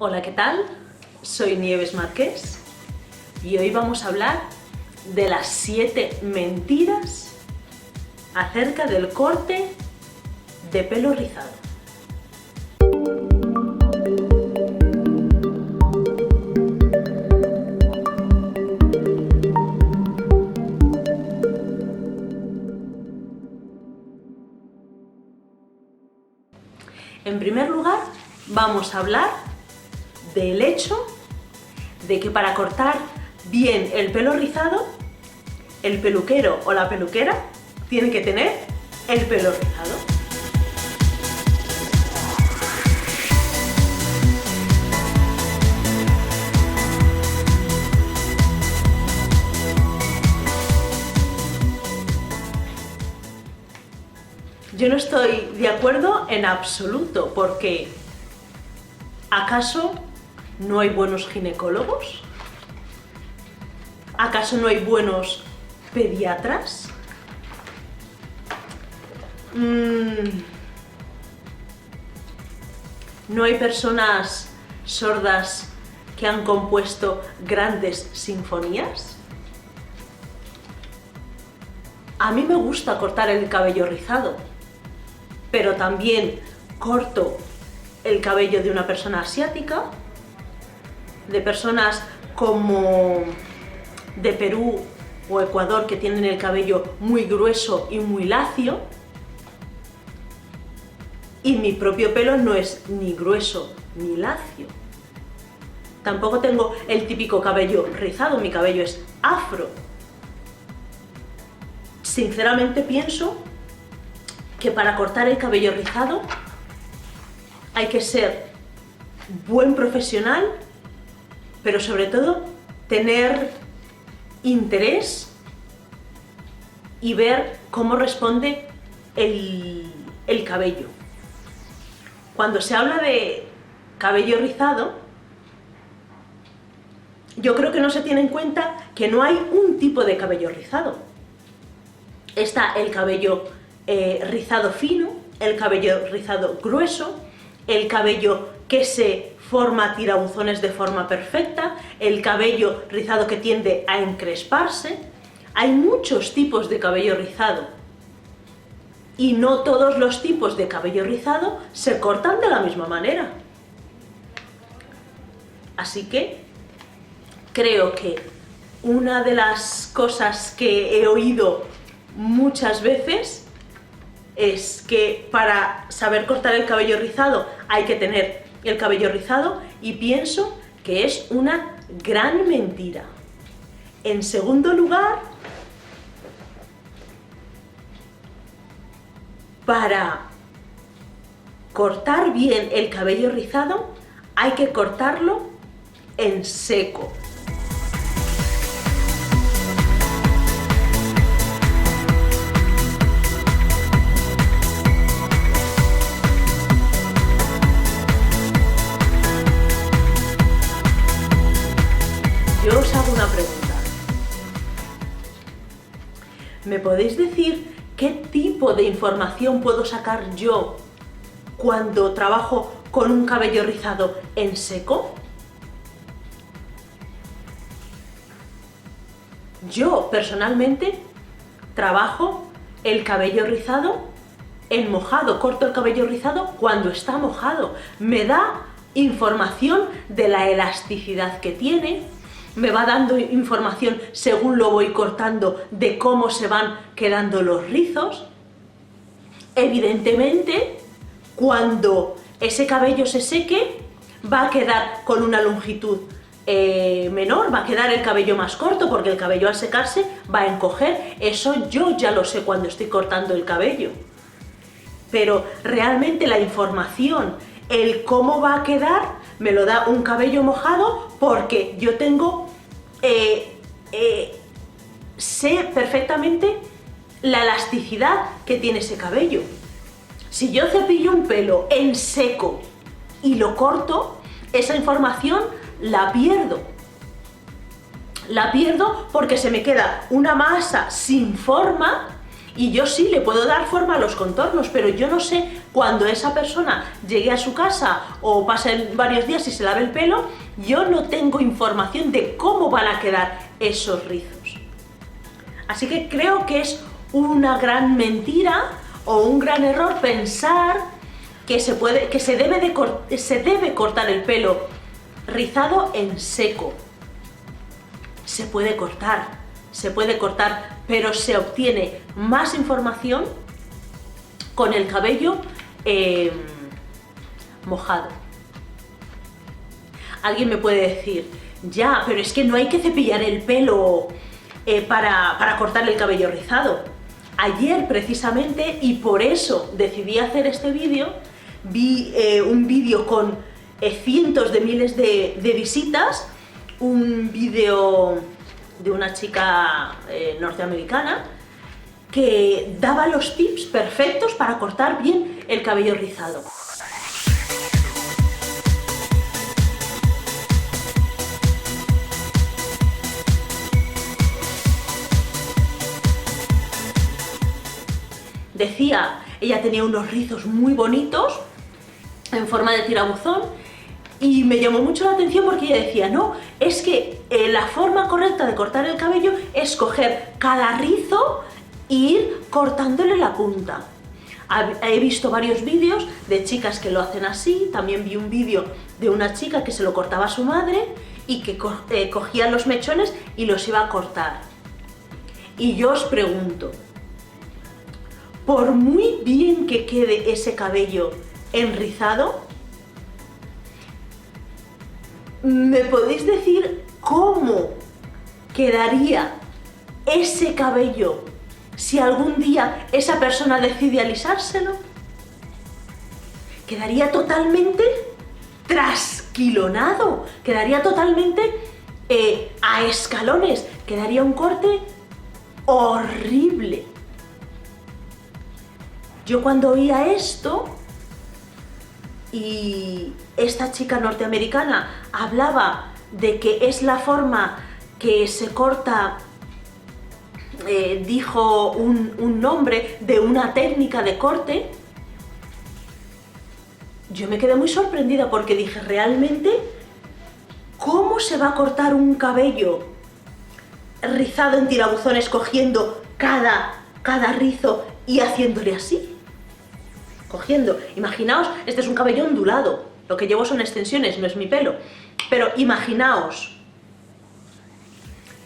Hola, ¿qué tal? Soy Nieves Marqués y hoy vamos a hablar de las 7 mentiras acerca del corte de pelo rizado. En primer lugar, vamos a hablar del hecho de que para cortar bien el pelo rizado, el peluquero o la peluquera tiene que tener el pelo rizado. Yo no estoy de acuerdo en absoluto, porque ¿acaso no hay buenos ginecólogos? ¿Acaso no hay buenos pediatras? ¿No hay personas sordas que han compuesto grandes sinfonías? A mí me gusta cortar el cabello rizado, pero también corto el cabello de una persona asiática, de personas como de Perú o Ecuador que tienen el cabello muy grueso y muy lacio, y mi propio pelo no es ni grueso ni lacio. Tampoco tengo el típico cabello rizado, mi cabello es afro. Sinceramente pienso que para cortar el cabello rizado hay que ser buen profesional, pero sobre todo tener interés y ver cómo responde el cabello. Cuando se habla de cabello rizado, yo creo que no se tiene en cuenta que no hay un tipo de cabello rizado. Está el cabello rizado fino, el cabello rizado grueso, el cabello que se forma tirabuzones de forma perfecta, el cabello rizado que tiende a encresparse. Hay muchos tipos de cabello rizado y no todos los tipos de cabello rizado se cortan de la misma manera. Así que creo que una de las cosas que he oído muchas veces es que para saber cortar el cabello rizado hay que tener el cabello rizado, y pienso que es una gran mentira. En segundo lugar, para cortar bien el cabello rizado hay que cortarlo en seco. Yo os hago una pregunta. ¿Me podéis decir qué tipo de información puedo sacar yo cuando trabajo con un cabello rizado en seco? Yo, personalmente, trabajo el cabello rizado en mojado, corto el cabello rizado cuando está mojado. Me da información de la elasticidad que tiene, me va dando información según lo voy cortando de cómo se van quedando los rizos. Evidentemente, cuando ese cabello se seque, va a quedar con una longitud menor, va a quedar el cabello más corto, porque el cabello al secarse va a encoger. Eso yo ya lo sé cuando estoy cortando el cabello. Pero realmente la información, el cómo va a quedar, me lo da un cabello mojado, porque yo tengo, sé perfectamente la elasticidad que tiene ese cabello. Si yo cepillo un pelo en seco y lo corto, esa información la pierdo. La pierdo porque se me queda una masa sin forma Y yo sí le puedo dar forma a los contornos, pero yo no sé cuando esa persona llegue a su casa o pasen varios días y se lave el pelo, yo no tengo información de cómo van a quedar esos rizos. Así que creo que es una gran mentira o un gran error pensar que se debe cortar el pelo rizado en seco. Se puede cortar, pero se obtiene más información con el cabello mojado. Alguien me puede decir, ya, pero es que no hay que cepillar el pelo para cortar el cabello rizado. Ayer precisamente, y por eso decidí hacer este vídeo, vi un vídeo con cientos de miles de visitas, un vídeo de una chica norteamericana que daba los tips perfectos para cortar bien el cabello rizado. Decía, ella tenía unos rizos muy bonitos en forma de tirabuzón y me llamó mucho la atención porque ella decía, no, es que la forma correcta de cortar el cabello es coger cada rizo e ir cortándole la punta. He visto varios vídeos de chicas que lo hacen así, también vi un vídeo de una chica que se lo cortaba a su madre y que cogía los mechones y los iba a cortar. Y yo os pregunto, por muy bien que quede ese cabello enrizado, ¿me podéis decir cómo quedaría ese cabello si algún día esa persona decide alisárselo? Quedaría totalmente trasquilonado, quedaría totalmente a escalones, quedaría un corte horrible. Yo cuando oía esto y esta chica norteamericana hablaba de que es la forma que se corta, dijo un nombre de una técnica de corte, yo me quedé muy sorprendida porque dije, realmente, ¿cómo se va a cortar un cabello rizado en tirabuzones cogiendo cada rizo y haciéndole así? Imaginaos, este es un cabello ondulado, lo que llevo son extensiones, no es mi pelo, pero imaginaos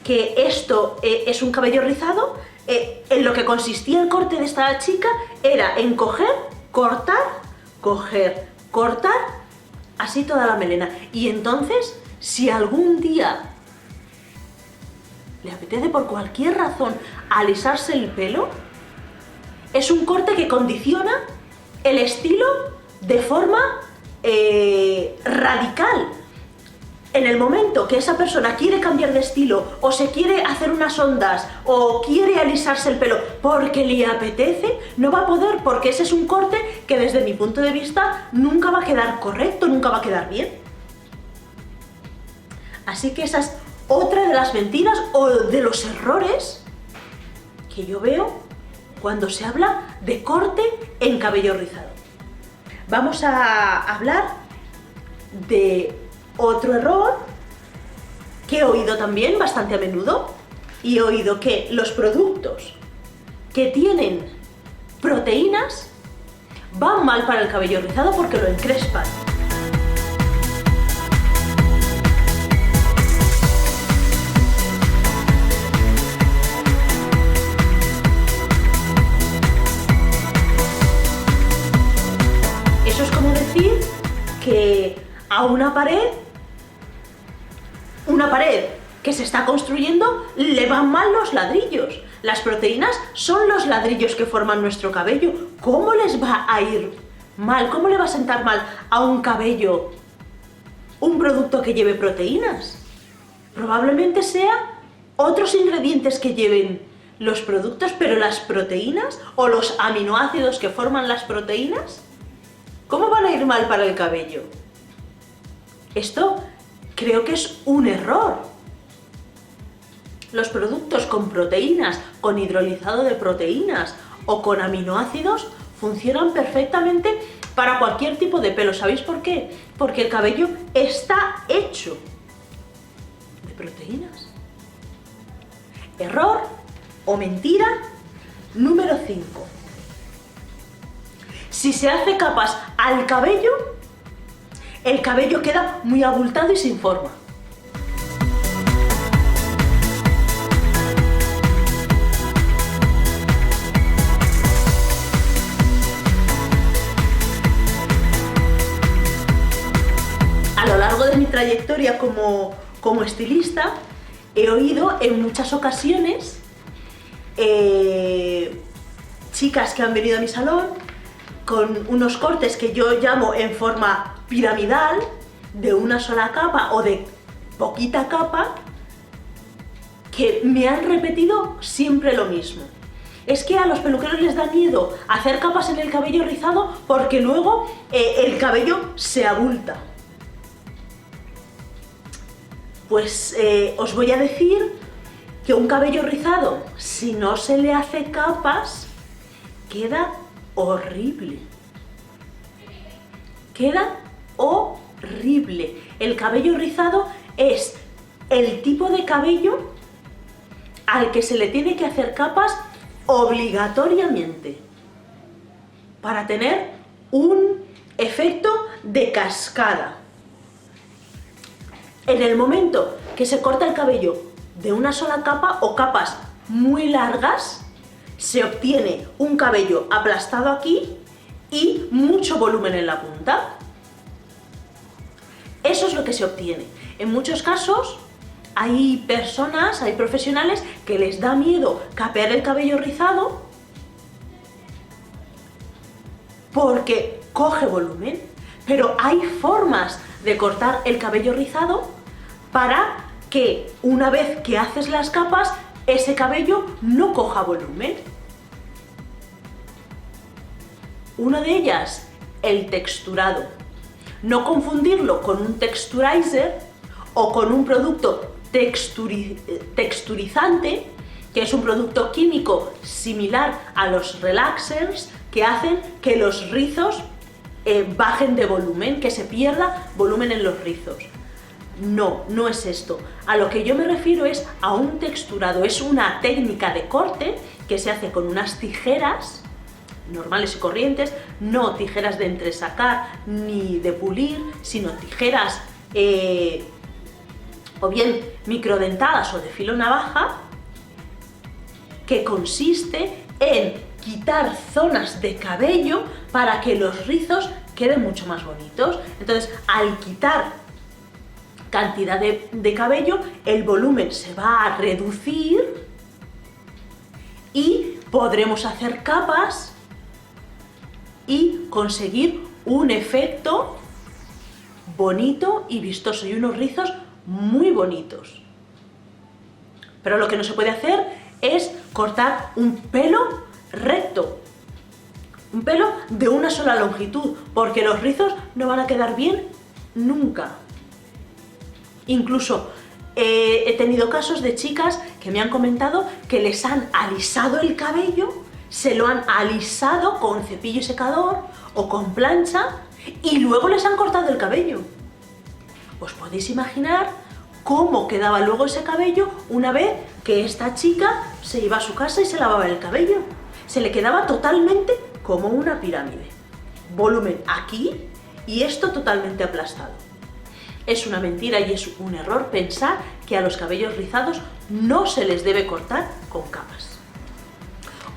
que esto es un cabello rizado, en lo que consistía el corte de esta chica era en coger, cortar, así toda la melena. Y entonces, si algún día le apetece por cualquier razón alisarse el pelo, es un corte que condiciona el estilo de forma radical. En el momento que esa persona quiere cambiar de estilo o se quiere hacer unas ondas o quiere alisarse el pelo porque le apetece, no va a poder, porque ese es un corte que desde mi punto de vista nunca va a quedar correcto, nunca va a quedar bien. Así que esa es otra de las mentiras o de los errores que yo veo cuando se habla de corte en cabello rizado. Vamos a hablar de otro error que he oído también bastante a menudo, y he oído que los productos que tienen proteínas van mal para el cabello rizado porque lo encrespan. Eso es como decir que a una pared que se está construyendo le van mal los ladrillos. Las proteínas son los ladrillos que forman nuestro cabello. ¿Cómo les va a ir mal? ¿Cómo le va a sentar mal a un cabello un producto que lleve proteínas? Probablemente sea otros ingredientes que lleven los productos, pero las proteínas o los aminoácidos que forman las proteínas, ¿cómo van a ir mal para el cabello? Esto creo que es un error. Los productos con proteínas, con hidrolizado de proteínas o con aminoácidos funcionan perfectamente para cualquier tipo de pelo. ¿Sabéis por qué? Porque el cabello está hecho de proteínas. Error o mentira número 5. Si se hace capas al cabello, el cabello queda muy abultado y sin forma. A lo largo de mi trayectoria como estilista, he oído en muchas ocasiones chicas que han venido a mi salón con unos cortes que yo llamo en forma piramidal, de una sola capa o de poquita capa, que me han repetido siempre lo mismo. Es que a los peluqueros les da miedo hacer capas en el cabello rizado porque luego el cabello se abulta. Pues os voy a decir que un cabello rizado, si no se le hace capas, queda horrible. Queda horrible. El cabello rizado es el tipo de cabello al que se le tiene que hacer capas obligatoriamente para tener un efecto de cascada. En el momento que se corta el cabello de una sola capa o capas muy largas, se obtiene un cabello aplastado aquí y mucho volumen en la punta. Eso es lo que se obtiene. En muchos casos hay personas, hay profesionales que les da miedo capear el cabello rizado porque coge volumen, pero hay formas de cortar el cabello rizado para que una vez que haces las capas, ese cabello no coja volumen. Una de ellas, el texturado. No confundirlo con un texturizer o con un producto texturizante, que es un producto químico similar a los relaxers que hacen que los rizos bajen de volumen, que se pierda volumen en los rizos. No, no es esto. A lo que yo me refiero es a un texturado. Es una técnica de corte que se hace con unas tijeras normales y corrientes, no tijeras de entresacar ni de pulir, sino tijeras o bien microdentadas o de filo navaja, que consiste en quitar zonas de cabello para que los rizos queden mucho más bonitos. Entonces, al quitar cantidad de cabello, el volumen se va a reducir y podremos hacer capas y conseguir un efecto bonito y vistoso y unos rizos muy bonitos. Pero lo que no se puede hacer es cortar un pelo recto, un pelo de una sola longitud, porque los rizos no van a quedar bien nunca. Incluso he tenido casos de chicas que me han comentado que les han alisado el cabello, se lo han alisado con cepillo y secador o con plancha y luego les han cortado el cabello. ¿Os podéis imaginar cómo quedaba luego ese cabello una vez que esta chica se iba a su casa y se lavaba el cabello? Se le quedaba totalmente como una pirámide. Volumen aquí y esto totalmente aplastado. Es una mentira y es un error pensar que a los cabellos rizados no se les debe cortar con capas.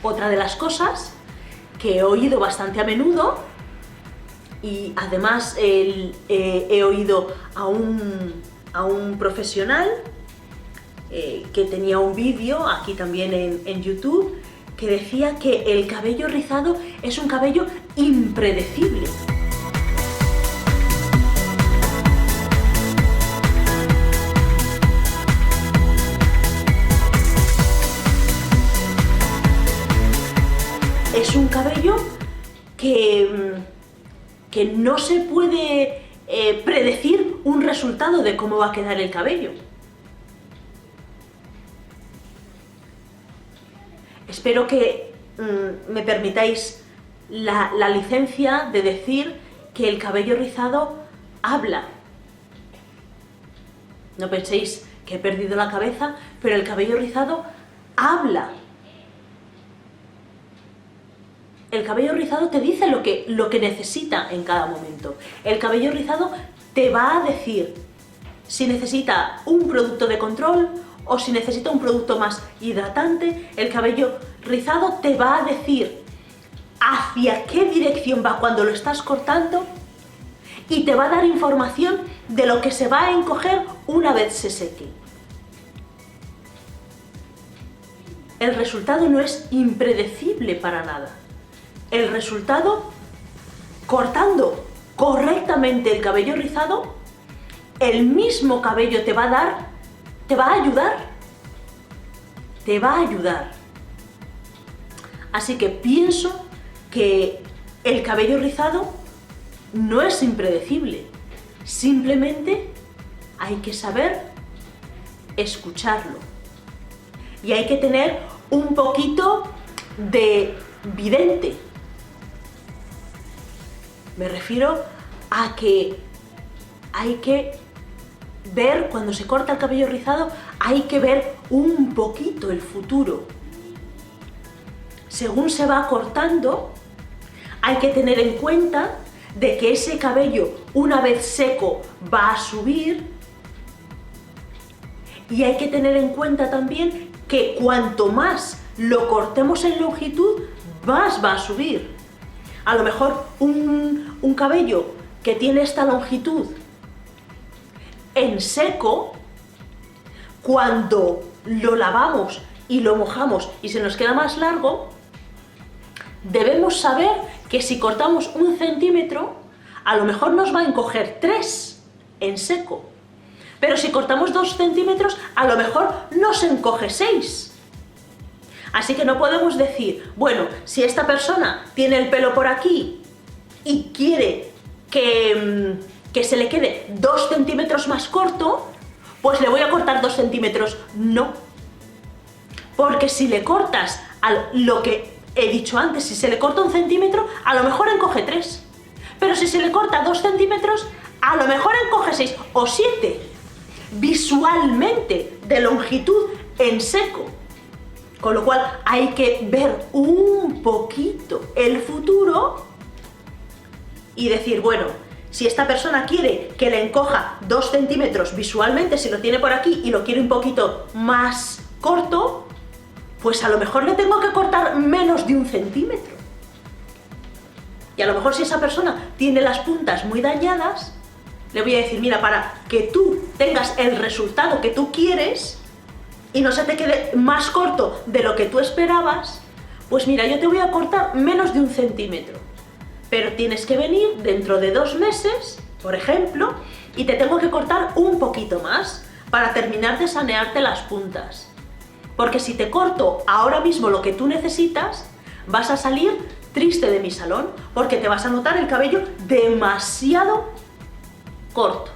Otra de las cosas que he oído bastante a menudo, y además he oído a un profesional que tenía un vídeo aquí también en YouTube, que decía que el cabello rizado es un cabello impredecible. Es un cabello que no se puede predecir un resultado de cómo va a quedar el cabello. espero que me permitáis la licencia de decir que el cabello rizado habla. No penséis que he perdido la cabeza, pero el cabello rizado habla. El cabello rizado te dice lo que necesita en cada momento. El cabello rizado te va a decir si necesita un producto de control o si necesita un producto más hidratante. El cabello rizado te va a decir hacia qué dirección va cuando lo estás cortando y te va a dar información de lo que se va a encoger una vez se seque. El resultado no es impredecible para nada. El resultado, cortando correctamente el cabello rizado, el mismo cabello te va a dar, te va a ayudar. Te va a ayudar. Así que pienso que el cabello rizado no es impredecible. Simplemente hay que saber escucharlo. Y hay que tener un poquito de vidente. Me refiero a que hay que ver, cuando se corta el cabello rizado, hay que ver un poquito el futuro. Según se va cortando, hay que tener en cuenta de que ese cabello, una vez seco, va a subir. Y hay que tener en cuenta también que cuanto más lo cortemos en longitud, más va a subir. A lo mejor un cabello que tiene esta longitud en seco, cuando lo lavamos y lo mojamos y se nos queda más largo, debemos saber que si cortamos 1 centímetro, a lo mejor nos va a encoger 3 en seco. Pero si cortamos 2 centímetros, a lo mejor nos encoge 6. Así que no podemos decir, bueno, si esta persona tiene el pelo por aquí y quiere que se le quede 2 centímetros más corto, pues le voy a cortar 2 centímetros. No. Porque si le cortas lo que he dicho antes, si se le corta 1 centímetro, a lo mejor encoge 3. Pero si se le corta 2 centímetros, a lo mejor encoge 6 o 7. Visualmente, de longitud en seco. Con lo cual hay que ver un poquito el futuro y decir, bueno, si esta persona quiere que le encoja 2 centímetros visualmente, si lo tiene por aquí y lo quiere un poquito más corto, pues a lo mejor le tengo que cortar menos de 1 centímetro. Y a lo mejor si esa persona tiene las puntas muy dañadas, le voy a decir, mira, para que tú tengas el resultado que tú quieres y no se te quede más corto de lo que tú esperabas, pues mira, yo te voy a cortar menos de 1 centímetro. Pero tienes que venir dentro de 2 meses, por ejemplo, y te tengo que cortar un poquito más para terminar de sanearte las puntas. Porque si te corto ahora mismo lo que tú necesitas, vas a salir triste de mi salón, porque te vas a notar el cabello demasiado corto.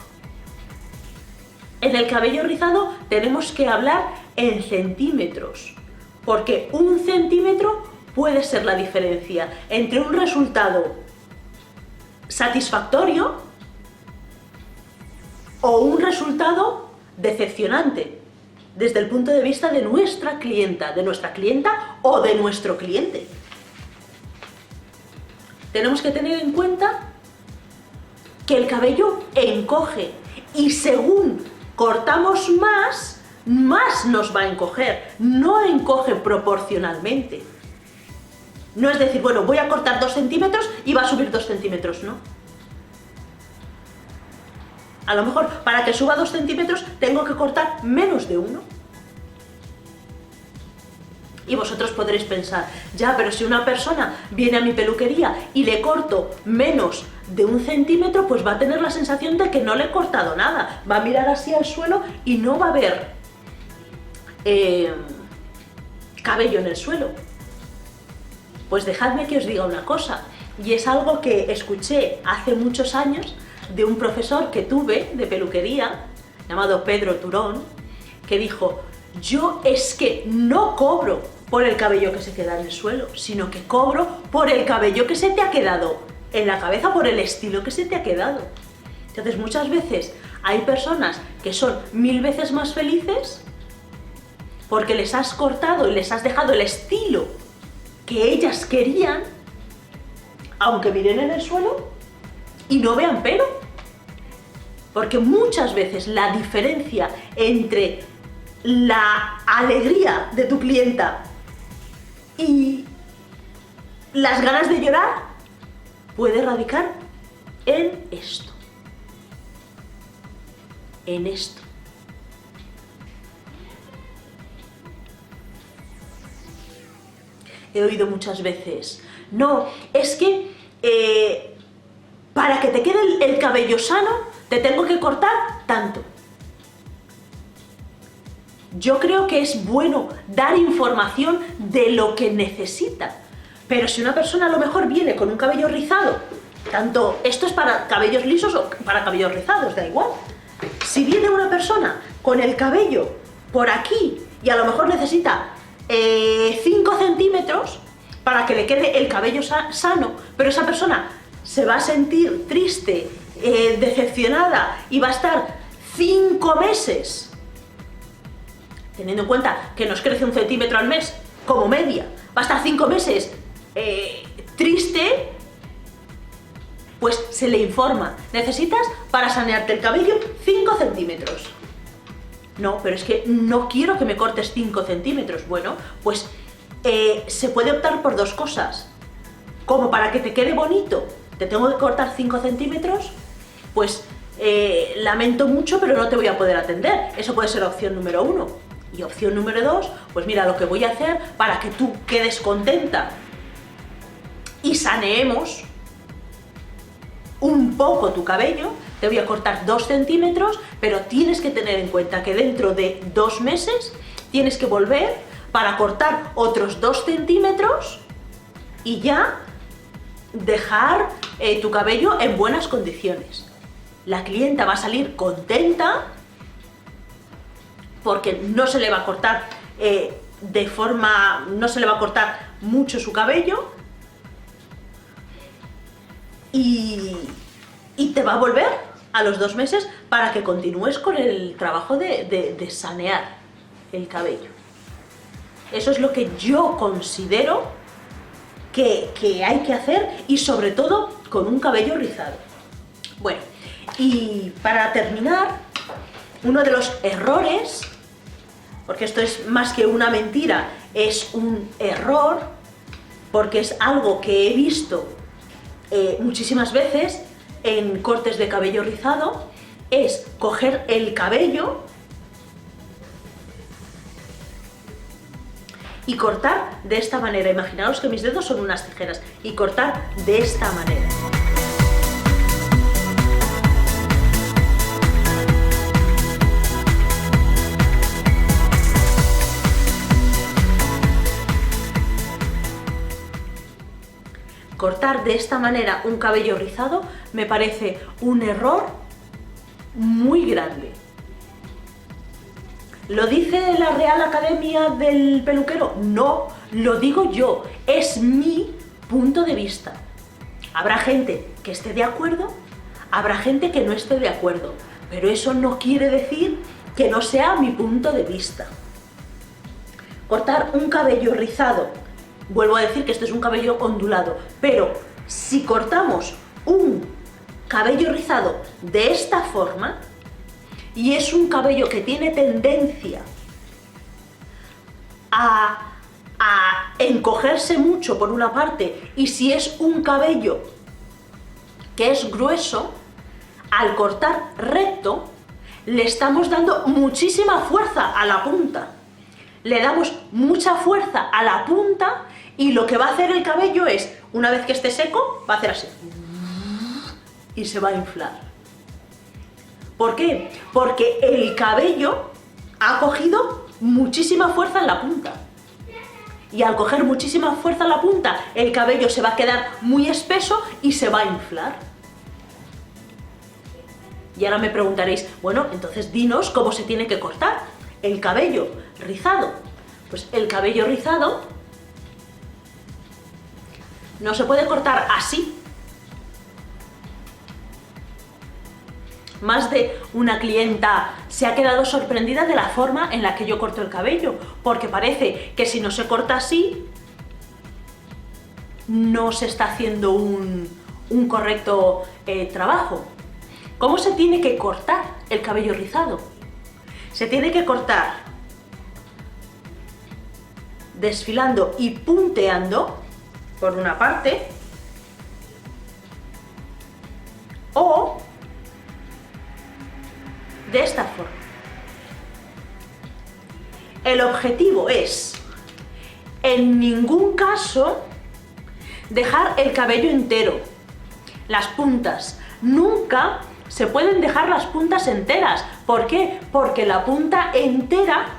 En el cabello rizado tenemos que hablar en centímetros, porque 1 centímetro puede ser la diferencia entre un resultado satisfactorio o un resultado decepcionante desde el punto de vista de nuestra clienta o de nuestro cliente. Tenemos que tener en cuenta que el cabello encoge y según cortamos más nos va a encoger, no encoge proporcionalmente. No es decir, bueno, voy a cortar 2 centímetros y va a subir 2 centímetros, no. A lo mejor para que suba 2 centímetros tengo que cortar menos de 1. Y vosotros podréis pensar, ya, pero si una persona viene a mi peluquería y le corto menos de 1 centímetro, pues va a tener la sensación de que no le he cortado nada. Va a mirar así al suelo y no va a ver cabello en el suelo. Pues dejadme que os diga una cosa, y es algo que escuché hace muchos años de un profesor que tuve de peluquería, llamado Pedro Turón, que dijo, yo es que no cobro por el cabello que se queda en el suelo, sino que cobro por el cabello que se te ha quedado en la cabeza, por el estilo que se te ha quedado. Entonces, muchas veces hay personas que son 1000 veces más felices porque les has cortado y les has dejado el estilo que ellas querían, aunque miren en el suelo y no vean pelo. Porque muchas veces la diferencia entre la alegría de tu clienta y las ganas de llorar puede radicar en esto. En esto. He oído muchas veces, no, es que para que te quede el cabello sano, te tengo que cortar tanto. Yo creo que es bueno dar información de lo que necesita, pero si una persona a lo mejor viene con un cabello rizado, tanto esto es para cabellos lisos o para cabellos rizados, da igual. Si viene una persona con el cabello por aquí y a lo mejor necesita 5 centímetros para que le quede el cabello sano, pero esa persona se va a sentir triste, decepcionada y va a estar 5 meses, teniendo en cuenta que nos crece 1 centímetro al mes como media, va a estar 5 meses triste, pues se le informa, necesitas para sanearte el cabello 5 centímetros. No, pero es que no quiero que me cortes 5 centímetros. Bueno, pues se puede optar por 2 cosas. Como para que te quede bonito, te tengo que cortar 5 centímetros, pues lamento mucho, pero no te voy a poder atender. Eso puede ser opción número 1. Y opción número 2, pues mira, lo que voy a hacer para que tú quedes contenta y saneemos un poco tu cabello, te voy a cortar 2 centímetros, pero tienes que tener en cuenta que dentro de 2 meses tienes que volver para cortar otros 2 centímetros y ya dejar tu cabello en buenas condiciones. La clienta va a salir contenta porque no se le va a cortar no se le va a cortar mucho su cabello y te va a volver a los 2 meses para que continúes con el trabajo de sanear el cabello. Eso es lo que yo considero que hay que hacer, y sobre todo con un cabello rizado. Bueno, y para terminar, uno de los errores, porque esto es más que una mentira, es un error, porque es algo que he visto muchísimas veces en cortes de cabello rizado, es coger el cabello y cortar de esta manera. Imaginaos que mis dedos son unas tijeras y cortar de esta manera. Cortar de esta manera un cabello rizado me parece un error muy grande. ¿Lo dice la Real Academia del Peluquero? No, lo digo yo, es mi punto de vista. Habrá gente que esté de acuerdo, habrá gente que no esté de acuerdo, pero eso no quiere decir que no sea mi punto de vista. Cortar un cabello rizado, vuelvo a decir que este es un cabello ondulado, pero si cortamos un cabello rizado de esta forma, y es un cabello que tiene tendencia a encogerse mucho por una parte, y si es un cabello que es grueso, al cortar recto le estamos dando muchísima fuerza a la punta. Le damos mucha fuerza a la punta y lo que va a hacer el cabello es, una vez que esté seco, va a hacer así y se va a inflar. ¿Por qué? Porque el cabello ha cogido muchísima fuerza en la punta. Y al coger muchísima fuerza en la punta, el cabello se va a quedar muy espeso y se va a inflar. Y ahora me preguntaréis, bueno, entonces dinos cómo se tiene que cortar el cabello rizado. Pues el cabello rizado no se puede cortar así. Más de una clienta se ha quedado sorprendida de la forma en la que yo corto el cabello, porque parece que si no se corta así, no se está haciendo un correcto trabajo. ¿Cómo se tiene que cortar el cabello rizado? Se tiene que cortar desfilando y punteando, por una parte, o de esta forma. El objetivo es, en ningún caso, dejar el cabello entero, las puntas. Nunca se pueden dejar las puntas enteras. ¿Por qué? Porque la punta entera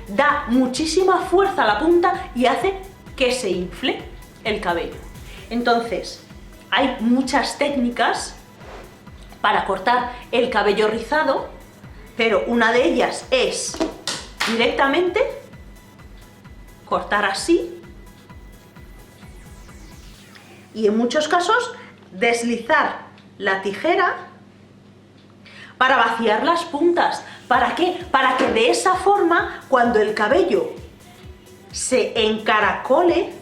da muchísima fuerza a la punta y hace que se infle el cabello. Entonces, hay muchas técnicas para cortar el cabello rizado, pero una de ellas es directamente cortar así y en muchos casos deslizar la tijera para vaciar las puntas. ¿Para qué? Para que de esa forma, cuando el cabello se encaracole,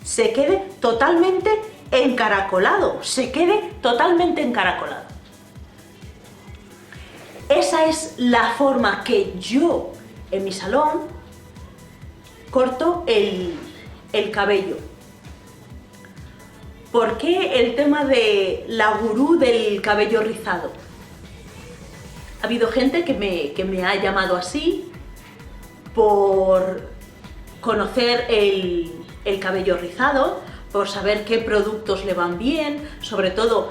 se quede totalmente encaracolado, Esa es la forma que yo, en mi salón, corto el cabello. ¿Por qué el tema de la gurú del cabello rizado? Ha habido gente que me ha llamado así por conocer el cabello rizado, por saber qué productos le van bien, sobre todo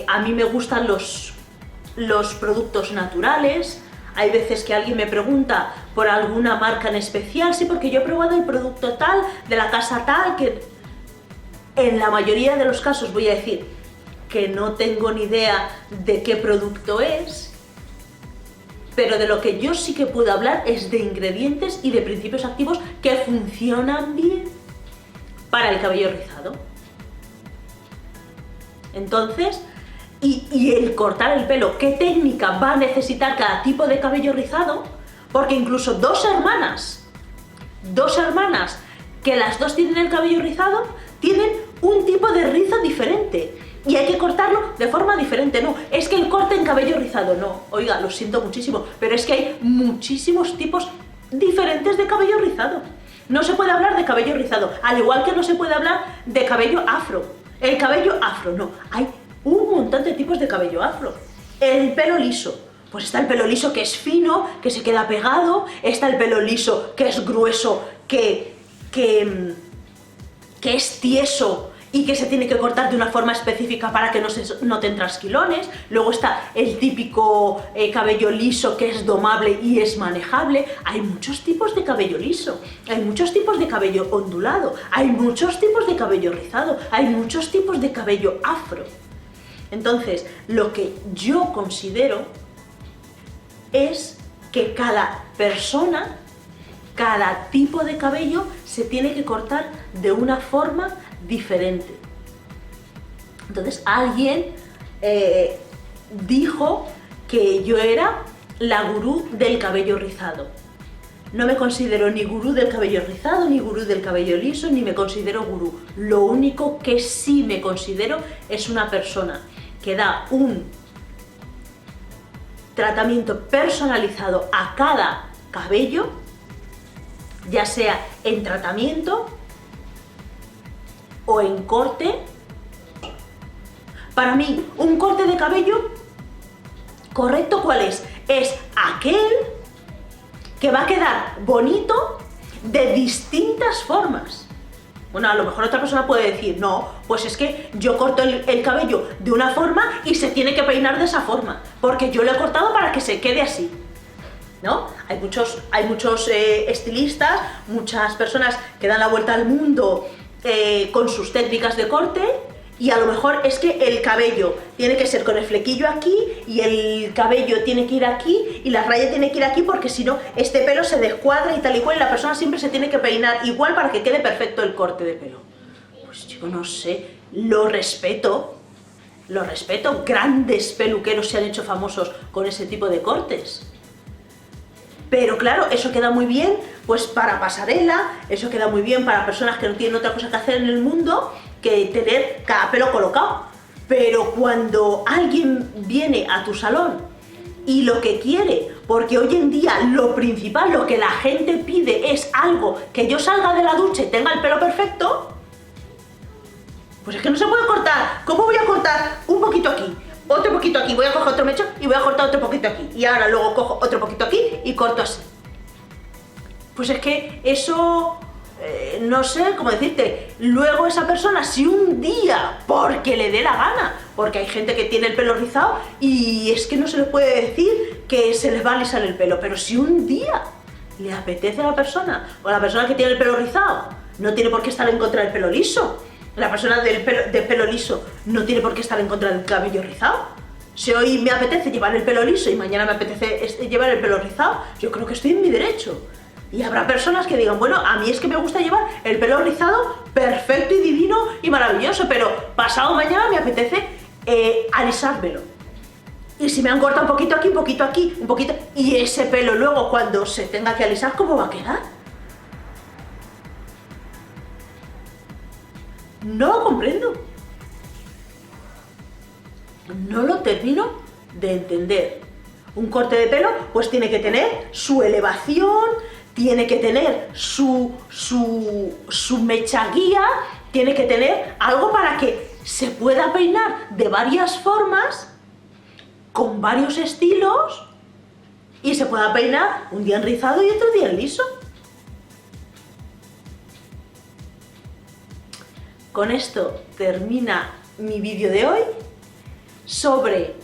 a mí me gustan los productos naturales. Hay veces que alguien me pregunta por alguna marca en especial, sí, porque yo he probado el producto tal, de la casa tal, que en la mayoría de los casos voy a decir que no tengo ni idea de qué producto es, pero de lo que yo sí que puedo hablar es de ingredientes y de principios activos que funcionan bien para el cabello rizado. Entonces, y el cortar el pelo, ¿qué técnica va a necesitar cada tipo de cabello rizado? Porque incluso dos hermanas que las dos tienen el cabello rizado, tienen un tipo de rizo diferente. Y hay que cortarlo de forma diferente. No, es que el corte en cabello rizado, no. Oiga, lo siento muchísimo, pero es que hay muchísimos tipos diferentes de cabello rizado. No se puede hablar de cabello rizado, al igual que no se puede hablar de cabello afro. El cabello afro, no. Hay un montón de tipos de cabello afro. El pelo liso. Pues está el pelo liso que es fino, que se queda pegado. Está el pelo liso que es grueso, que es tieso y que se tiene que cortar de una forma específica para que no se noten trasquilones. Luego está el típico cabello liso que es domable y es manejable. Hay muchos tipos de cabello liso, hay muchos tipos de cabello ondulado, hay muchos tipos de cabello rizado, hay muchos tipos de cabello afro. Entonces, lo que yo considero es que cada persona, cada tipo de cabello se tiene que cortar de una forma diferente. Entonces alguien dijo que yo era la gurú del cabello rizado. No me considero ni gurú del cabello rizado, ni gurú del cabello liso, ni me considero gurú. Lo único que sí me considero es una persona que da un tratamiento personalizado a cada cabello, ya sea en tratamiento o en corte. Para mí, un corte de cabello correcto, ¿cuál es? Es aquel que va a quedar bonito de distintas formas. Bueno, a lo mejor otra persona puede decir, no, pues es que yo corto el cabello de una forma y se tiene que peinar de esa forma, porque yo lo he cortado para que se quede así, ¿no? Hay muchos estilistas, muchas personas que dan la vuelta al mundo con sus técnicas de corte Y a lo mejor es que el cabello tiene que ser con el flequillo aquí y el cabello tiene que ir aquí y la raya tiene que ir aquí, porque si no este pelo se descuadra y tal y cual, y la persona siempre se tiene que peinar igual para que quede perfecto el corte de pelo. Pues yo no sé, lo respeto, grandes peluqueros se han hecho famosos con ese tipo de cortes. Pero claro, eso queda muy bien pues para pasarela, eso queda muy bien para personas que no tienen otra cosa que hacer en el mundo que tener cada pelo colocado. Pero cuando alguien viene a tu salón y lo que quiere, porque hoy en día lo principal, lo que la gente pide es algo, que yo salga de la ducha y tenga el pelo perfecto, pues es que no se puede cortar. ¿Cómo voy a cortar un poquito aquí, otro poquito aquí, voy a coger otro mechón y voy a cortar otro poquito aquí, y ahora luego cojo otro poquito aquí y corto así? Pues es que eso... no sé cómo decirte, luego esa persona, si un día, porque le dé la gana, porque hay gente que tiene el pelo rizado y es que no se le puede decir que se les va a alisar el pelo, pero si un día le apetece a la persona, o la persona que tiene el pelo rizado no tiene por qué estar en contra del pelo liso, la persona del pelo liso no tiene por qué estar en contra del cabello rizado. Si hoy me apetece llevar el pelo liso y mañana me apetece llevar el pelo rizado, yo creo que estoy en mi derecho. Y habrá personas que digan, bueno, a mí es que me gusta llevar el pelo rizado perfecto y divino y maravilloso, pero pasado mañana me apetece alisármelo. Y si me han cortado un poquito aquí, un poquito... Y ese pelo luego cuando se tenga que alisar, ¿cómo va a quedar? No lo comprendo. No lo termino de entender. Un corte de pelo pues tiene que tener su elevación, tiene que tener su mecha guía, tiene que tener algo para que se pueda peinar de varias formas, con varios estilos, y se pueda peinar un día en rizado y otro día en liso. Con esto termina mi vídeo de hoy sobre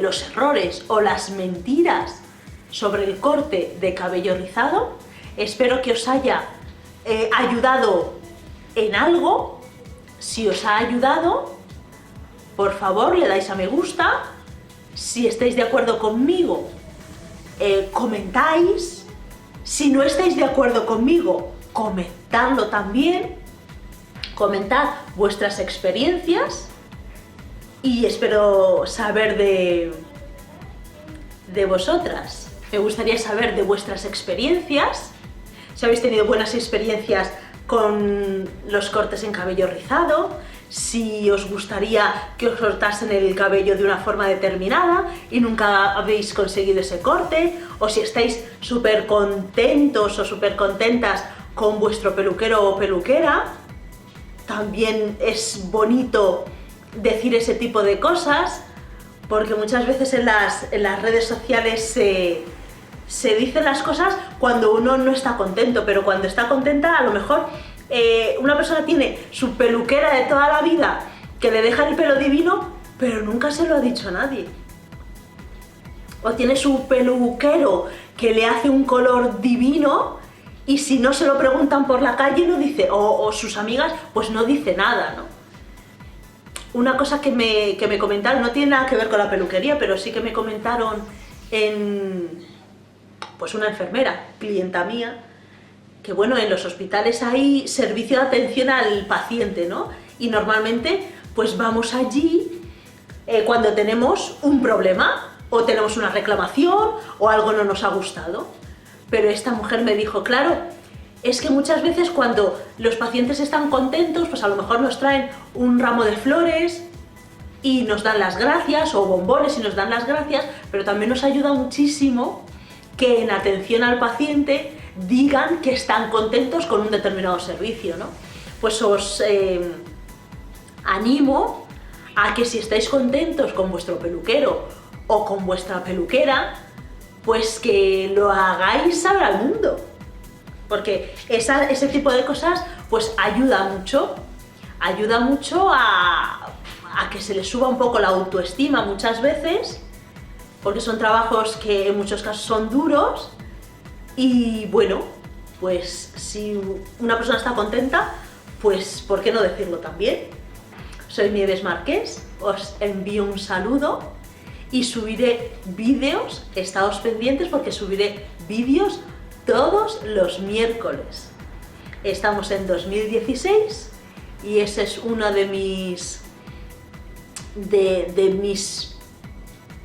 los errores o las mentiras sobre el corte de cabello rizado. Espero que os haya ayudado en algo. Si os ha ayudado, por favor le dais a me gusta. Si estáis de acuerdo conmigo, comentáis. Si no estáis de acuerdo conmigo, comentadlo también. Comentad vuestras experiencias y espero saber de vosotras. Me gustaría saber de vuestras experiencias, si habéis tenido buenas experiencias con los cortes en cabello rizado, si os gustaría que os cortasen el cabello de una forma determinada y nunca habéis conseguido ese corte, o si estáis súper contentos o súper contentas con vuestro peluquero o peluquera. También es bonito decir ese tipo de cosas, porque muchas veces en las redes sociales se dicen las cosas cuando uno no está contento, pero cuando está contenta, a lo mejor una persona tiene su peluquera de toda la vida que le deja el pelo divino, pero nunca se lo ha dicho a nadie. O tiene su peluquero que le hace un color divino y si no se lo preguntan por la calle no dice, o sus amigas, pues no dice nada, ¿no? Una cosa que me comentaron, no tiene nada que ver con la peluquería, pero sí que me comentaron pues una enfermera, clienta mía, que bueno, en los hospitales hay servicio de atención al paciente, ¿no? Y normalmente pues vamos allí cuando tenemos un problema, o tenemos una reclamación, o algo no nos ha gustado. Pero esta mujer me dijo, claro, es que muchas veces cuando los pacientes están contentos, pues a lo mejor nos traen un ramo de flores y nos dan las gracias, o bombones y nos dan las gracias, pero también nos ayuda muchísimo que en atención al paciente digan que están contentos con un determinado servicio, ¿no? Pues os animo a que si estáis contentos con vuestro peluquero o con vuestra peluquera, pues que lo hagáis saber al mundo, porque ese tipo de cosas pues ayuda mucho a que se les suba un poco la autoestima muchas veces, porque son trabajos que en muchos casos son duros y bueno, pues si una persona está contenta, pues ¿por qué no decirlo también? Soy Nieves Marqués, os envío un saludo y subiré vídeos, estáos pendientes porque subiré vídeos todos los miércoles. Estamos en 2016 y ese es uno de mis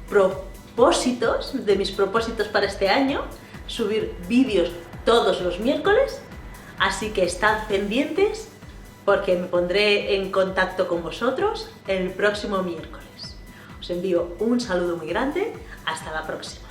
propósitos para este año, subir vídeos todos los miércoles, así que estad pendientes porque me pondré en contacto con vosotros el próximo miércoles. Os envío un saludo muy grande, hasta la próxima.